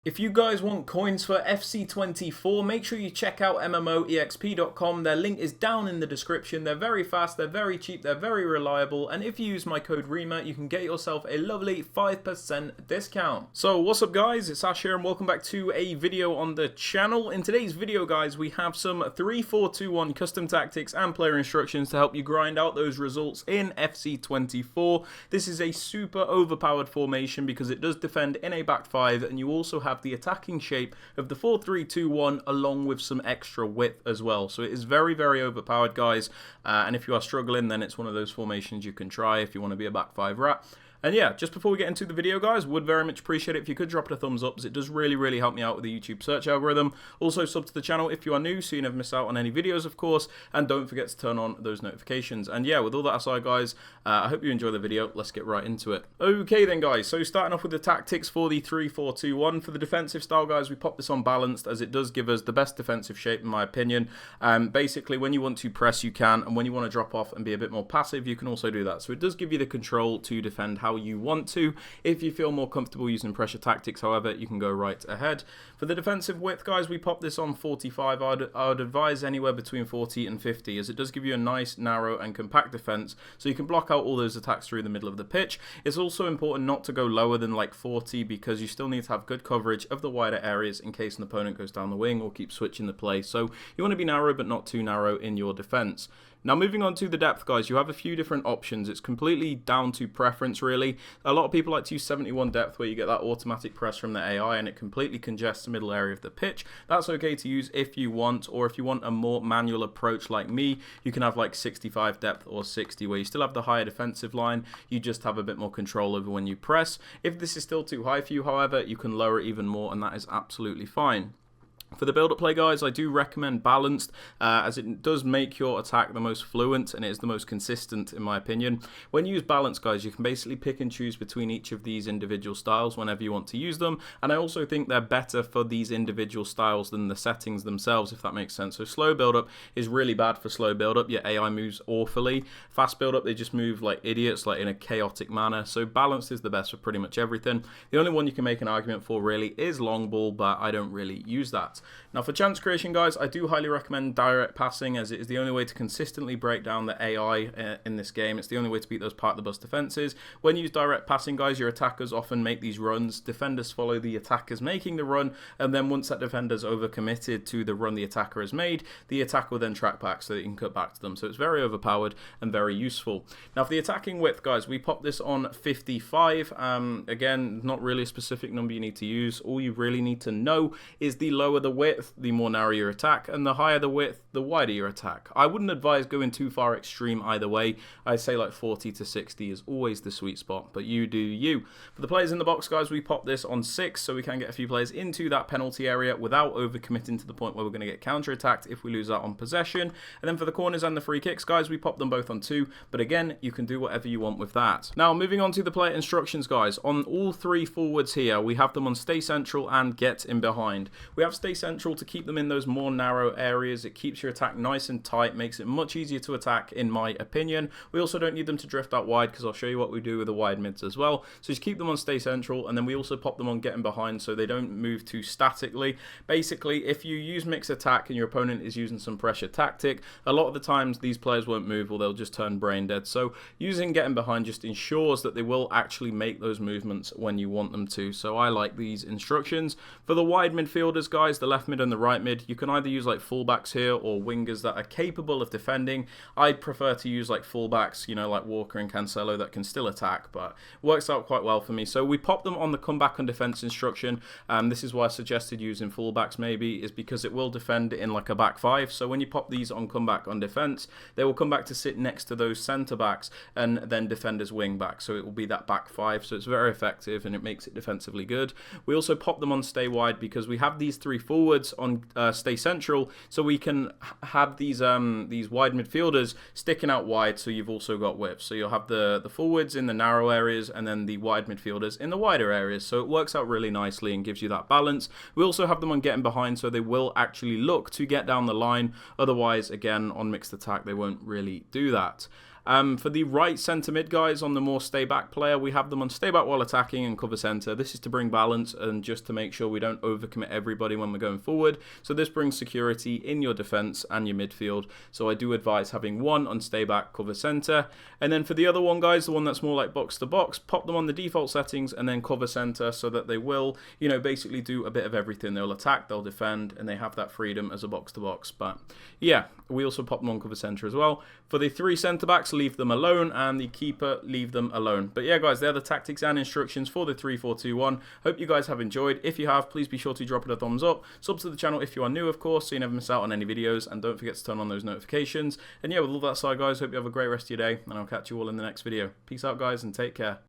If you guys want coins for FC24, make sure you check out MMOEXP.com. Their link is down in the description. They're very fast, they're very cheap, they're very reliable, and if you use my code REMA, you can get yourself a lovely 5% discount. So what's up guys, it's Ash here and welcome back to a video on the channel. In today's video guys, we have some 3-4-2-1 custom tactics and player instructions to help you grind out those results in FC24. This is a super overpowered formation because it does defend in a back 5 and you also have the attacking shape of the 4-3-2-1 along with some extra width as well. So it is very, very overpowered guys, and if you are struggling, then it's one of those formations you can try if you want to be a back 5 rat. And yeah, just before we get into the video guys, would very much appreciate it if you could drop it a thumbs up, as it does really help me out with the YouTube search algorithm. Also sub to the channel if you are new so you never miss out on any videos of course, and don't forget to turn on those notifications. And yeah, with all that aside guys, I hope you enjoy the video. Let's get right into it. Okay then guys, so starting off with the tactics for the 3-4-2-1. For the defensive style guys, we pop this on balanced as it does give us the best defensive shape in my opinion. Basically when you want to press you can, and when you want to drop off and be a bit more passive you can also do that. So it does give you the control to defend how you want to. If you feel more comfortable using pressure tactics, however, you can go right ahead. For the defensive width guys, we pop this on 45. I'd advise anywhere between 40 and 50, as it does give you a nice narrow and compact defense, so you can block out all those attacks through the middle of the pitch. It's also important not to go lower than like 40, because you still need to have good coverage of the wider areas in case an opponent goes down the wing or keeps switching the play. So you want to be narrow but not too narrow in your defense. Now moving on to the depth guys, you have a few different options. It's completely down to preference really. A lot of people like to use 71 depth, where you get that automatic press from the AI and it completely congests the middle area of the pitch. That's okay to use if you want, or if you want a more manual approach like me, you can have like 65 depth or 60, where you still have the higher defensive line, you just have a bit more control over when you press. If this is still too high for you however, you can lower it even more and that is absolutely fine. For the build-up play guys, I do recommend balanced, as it does make your attack the most fluent and it is the most consistent in my opinion. When you use balance guys, you can basically pick and choose between each of these individual styles whenever you want to use them, and I also think they're better for these individual styles than the settings themselves, if that makes sense. So slow build-up is really bad for slow build-up, your AI moves awfully. Fast build-up, they just move like idiots, like in a chaotic manner. So balanced is the best for pretty much everything. The only one you can make an argument for really is long ball, but I don't really use that. Now for chance creation guys, I do highly recommend direct passing, as it is the only way to consistently break down the AI in this game. It's the only way to beat those part of the bus defenses. When you use direct passing guys, your attackers often make these runs, defenders follow the attackers making the run, and then once that defender's overcommitted to the run the attacker has made, the attacker will then track back so that you can cut back to them. So it's very overpowered and very useful. Now for the attacking width guys, we pop this on 55. Again, not really a specific number you need to use. All you really need to know is the lower the width, the more narrow your attack, and the higher the width, the wider your attack. I wouldn't advise going too far extreme either way. I'd say like 40 to 60 is always the sweet spot, but you do you. For the players in the box guys, we pop this on 6 so we can get a few players into that penalty area without overcommitting to the point where we're going to get counter-attacked if we lose that on possession. And then for the corners and the free kicks guys, we pop them both on 2, but again, you can do whatever you want with that. Now moving on to the player instructions guys, on all 3 forwards here, we have them on stay central and get in behind. We have stay central to keep them in those more narrow areas. It keeps your attack nice and tight, makes it much easier to attack in my opinion. We also don't need them to drift out wide, because I'll show you what we do with the wide mids as well. So just keep them on stay central, and then we also pop them on getting behind so they don't move too statically. Basically, if you use mixed attack and your opponent is using some pressure tactic, a lot of the times these players won't move or they'll just turn brain dead. So using getting behind just ensures that they will actually make those movements when you want them to. So I like these instructions. For the wide midfielders guys, the left mid and the right mid, you can either use like fullbacks here or wingers that are capable of defending. I'd prefer to use like fullbacks, you know, like Walker and Cancelo, that can still attack, but works out quite well for me. So we pop them on the comeback and defense instruction. This is why I suggested using fullbacks maybe, is because it will defend in like a back 5. So when you pop these on comeback on defense, they will come back to sit next to those centre backs and then defend as wing back. So it will be that back 5. So it's very effective and it makes it defensively good. We also pop them on stay wide because we have these 3 forwards on stay central, so we can have these wide midfielders sticking out wide, so you've also got width. So you'll have the forwards in the narrow areas and then the wide midfielders in the wider areas. So it works out really nicely and gives you that balance. We also have them on getting behind, so they will actually look to get down the line. Otherwise, again, on mixed attack, they won't really do that. For the right centre mid guys on the more stay back player, we have them on stay back while attacking and cover centre. This is to bring balance and just to make sure we don't overcommit everybody when we're going forward. So this brings security in your defence and your midfield. So I do advise having one on stay back, cover centre. And then for the other one guys, the one that's more like box to box, pop them on the default settings and then cover centre so that they will, you know, basically do a bit of everything. They'll attack, they'll defend, and they have that freedom as a box to box. But yeah, we also pop them on cover centre as well. For the 3 centre backs, leave them alone, and the keeper, leave them alone. But yeah guys, they're the tactics and instructions for the 3-4-2-1. Hope you guys have enjoyed. If you have, please be sure to drop it a thumbs up. Sub to the channel if you are new, of course, so you never miss out on any videos, and don't forget to turn on those notifications. And yeah, with all that aside guys, hope you have a great rest of your day, and I'll catch you all in the next video. Peace out guys, and take care.